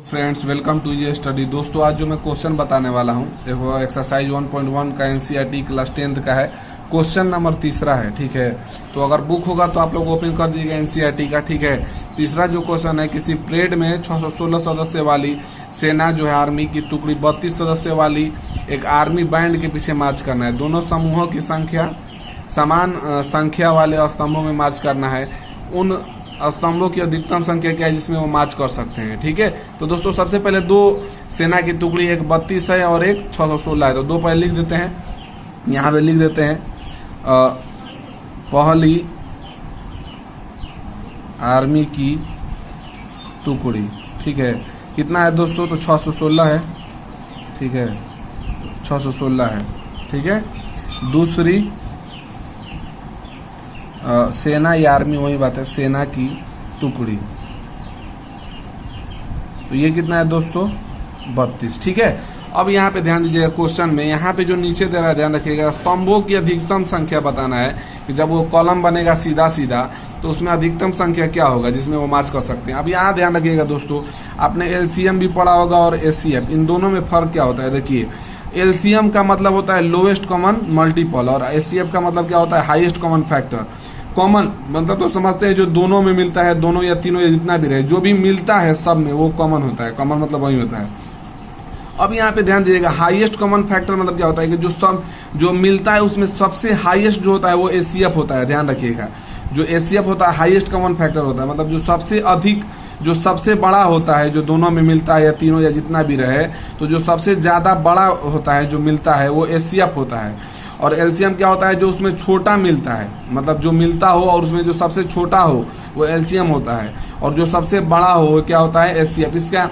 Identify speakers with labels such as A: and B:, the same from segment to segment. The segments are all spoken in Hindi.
A: Friends welcome to G study. दोस्तों आज जो मैं क्वेश्चन बताने वाला हूँ देखो एक्सरसाइज 1.1 का एनसीईआरटी क्लास 10th का है। क्वेश्चन नंबर तीसरा है, ठीक है। तो अगर बुक होगा तो आप लोग ओपन कर दीजिएगा एनसीईआरटी का, ठीक है। तीसरा जो क्वेश्चन है, किसी परेड में 616 सदस्य वाली सेना जो है आर्मी की टुकड़ी 32 सदस्य वाली एक आर्मी बैंड के पीछे मार्च करना है। दोनों समूहों की संख्या समान संख्या वाले स्तंभों में मार्च करना है। उन स्तंभों की अधिकतम संख्या क्या है जिसमें वो मार्च कर सकते हैं, ठीक है। तो दोस्तों सबसे पहले दो सेना की टुकड़ी, एक 32 है और एक 616 है। तो दो पहले लिख देते हैं, यहाँ पे लिख देते हैं पहली आर्मी की टुकड़ी, ठीक है। कितना है दोस्तों? तो 616 है, ठीक है, 616 है, ठीक है। दूसरी सेना या आर्मी, वही बात है, सेना की टुकड़ी, तो ये कितना है दोस्तों? 32, ठीक है। अब यहाँ पे ध्यान दीजिएगा क्वेश्चन में, यहाँ पे जो नीचे दे रहा है ध्यान रखिएगा, स्तंभों की अधिकतम संख्या बताना है कि जब वो कॉलम बनेगा सीधा सीधा तो उसमें अधिकतम संख्या क्या होगा जिसमें वो मार्च कर सकते हैं। अब यहाँ ध्यान रखिएगा दोस्तों, आपने एलसीएम भी पढ़ा होगा और एचसीएफ, इन दोनों में फर्क क्या होता है? देखिए, एलसीएम का मतलब होता है लोवेस्ट कॉमन मल्टीपल और एचसीएफ का मतलब क्या होता है? Highest common factor. कॉमन मतलब तो समझते हैं जो दोनों में मिलता है, दोनों या तीनों या जितना भी रहे, जो भी मिलता है सब में वो कॉमन होता है। कॉमन मतलब वही होता है। अब यहाँ पे ध्यान दीजिएगा, हाईएस्ट कॉमन फैक्टर मतलब क्या होता है कि जो मिलता है उसमें सबसे हाईएस्ट जो होता है वो एचसीएफ होता है। ध्यान रखिएगा, जो एचसीएफ होता है हाईएस्ट कॉमन फैक्टर होता है, मतलब जो सबसे अधिक, जो सबसे बड़ा होता है, जो दोनों में मिलता है या तीनों या जितना भी रहे, तो जो सबसे ज्यादा बड़ा होता है जो मिलता है वो एचसीएफ होता है। और एलसीएम क्या होता है? जो उसमें छोटा मिलता है, मतलब जो मिलता हो और उसमें जो सबसे छोटा हो वो एलसीएम होता है, और जो सबसे बड़ा हो वो क्या होता है? एचसीएफ। इसका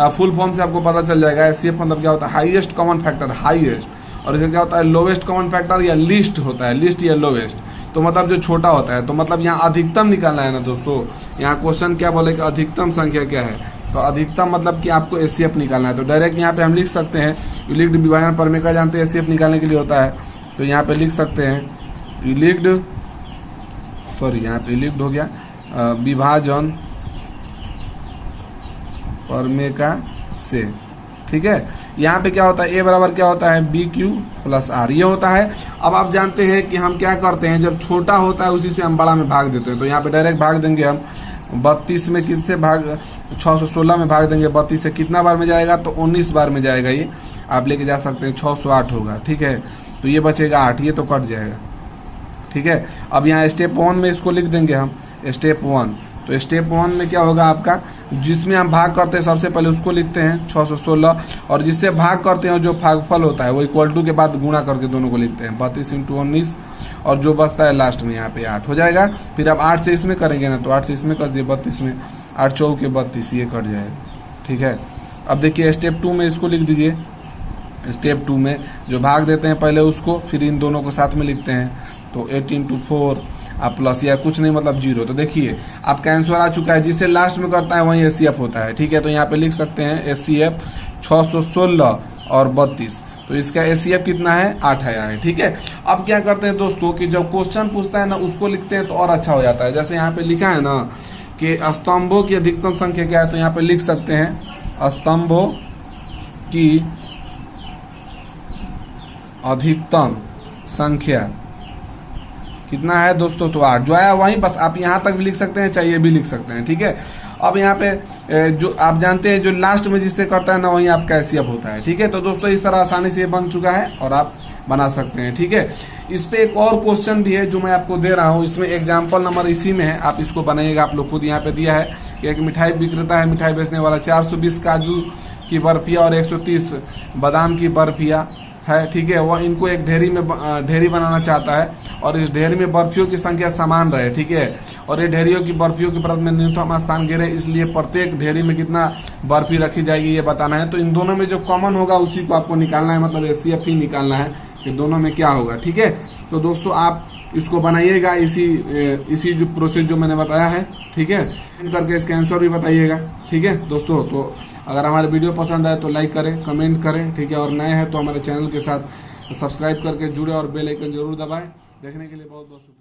A: फुल फॉर्म से आपको पता चल जाएगा। एचसीएफ मतलब क्या होता है? Highest common factor, highest. और इसका क्या होता है? लोवेस्ट कॉमन फैक्टर या लीस्ट होता है, लीस्ट या लोवेस्ट, तो मतलब जो छोटा होता है। तो मतलब यहाँ अधिकतम निकालना है ना दोस्तों। यहाँ क्वेश्चन क्या बोले कि अधिकतम संख्या क्या है, तो अधिकतम मतलब कि आपको एचसीएफ निकालना है। तो डायरेक्ट यहाँ पे हम लिख सकते हैं, यूलिक्ड विभाजन प्रमेय का जानते हैं एचसीएफ निकालने के लिए होता है। तो यहाँ पे लिख सकते हैं यूलिक्ड, यहाँ पे यूलिक्ड हो गया, विभाजन प्रमेय का से, ठीक है। यहाँ पे क्या होता है? ए बराबर क्या होता है? बी क्यू प्लस आर, ये होता है। अब आप जानते हैं कि हम क्या करते हैं, जब छोटा होता है उसी से हम बड़ा में भाग देते हैं। तो यहाँ पे डायरेक्ट भाग देंगे हम 32 में, किससे भाग? 616 में भाग देंगे। 32 से कितना बार में जाएगा? तो 19 बार में जाएगा। ये आप लेके जा सकते हैं, 608 होगा, ठीक है। तो ये बचेगा 8, ये तो कट जाएगा, ठीक है। अब यहाँ स्टेप 1 में इसको लिख देंगे हम, स्टेप 1। तो स्टेप 1 में क्या होगा आपका? जिसमें हम भाग करते हैं सबसे पहले उसको लिखते हैं 616, और जिससे भाग करते हैं जो भागफल होता है वो इक्वल टू के बाद गुणा करके दोनों को लिखते हैं 32 × 19, और जो बचता है लास्ट में यहाँ पे 8 हो जाएगा। फिर आप 8 से इसमें करेंगे ना, तो 8 से इसमें कर दिए 32 में, 8 चौके 32, ये कट जाएगा, ठीक है। अब देखिए स्टेप 2 में इसको लिख दीजिए। स्टेप 2 में जो भाग देते हैं पहले उसको, फिर इन दोनों को साथ में लिखते हैं। तो 8 × 4 आप प्लस या कुछ नहीं मतलब 0। तो देखिए आपका आंसर आ चुका है, जिससे लास्ट में करता है वही एचसीएफ होता है, ठीक है। तो यहाँ पे लिख सकते हैं एचसीएफ 616 और 32, तो इसका एचसीएफ कितना है? 8 है, ठीक है। अब क्या करते हैं दोस्तों कि जब क्वेश्चन पूछता है ना उसको लिखते हैं तो और अच्छा हो जाता है। जैसे यहाँ पे लिखा है ना कि स्तंभों की अधिकतम संख्या क्या है, तो यहाँ पे लिख सकते हैं स्तंभों की अधिकतम संख्या कितना है दोस्तों? तो 8 जो आया वहीं, बस आप यहाँ तक भी लिख सकते हैं, चाहिए भी लिख सकते हैं, ठीक है। अब यहाँ पे जो आप जानते हैं जो लास्ट में जिससे करता है ना वहीं आपका एचसीएफ होता है, ठीक है। तो दोस्तों इस तरह आसानी से बन चुका है और आप बना सकते हैं, ठीक है। इस पे एक और क्वेश्चन भी है जो मैं आपको दे रहा हूँ, इसमें एग्जाम्पल नंबर इसी में है, आप इसको बनाइएगा। आप लोग खुद यहाँ पे दिया है कि एक मिठाई विक्रेता है, मिठाई बेचने वाला, 420 काजू की बर्फिया और 130 बादाम की बर्फिया है, ठीक है। वह इनको एक ढेरी बनाना चाहता है, और इस ढेरी में बर्फियों की संख्या समान रहे, ठीक है। और ये ढेरियों की बर्फियों की परत में न्यूनतम स्थान गिरे, इसलिए प्रत्येक ढेरी में कितना बर्फी रखी जाएगी ये बताना है। तो इन दोनों में जो कॉमन होगा उसी को आपको निकालना है, मतलब एचसीएफ ही निकालना है कि दोनों में क्या होगा, ठीक है। तो दोस्तों आप इसको बनाइएगा इसी जो प्रोसेस जो मैंने बताया है, ठीक है। करके इसका आंसर भी बताइएगा, ठीक है दोस्तों। तो अगर हमारे वीडियो पसंद आए तो लाइक करें, कमेंट करें, ठीक है। और नए हैं तो हमारे चैनल के साथ सब्सक्राइब करके जुड़े और बेल आइकन जरूर दबाएं। देखने के लिए बहुत बहुत शुक्रिया।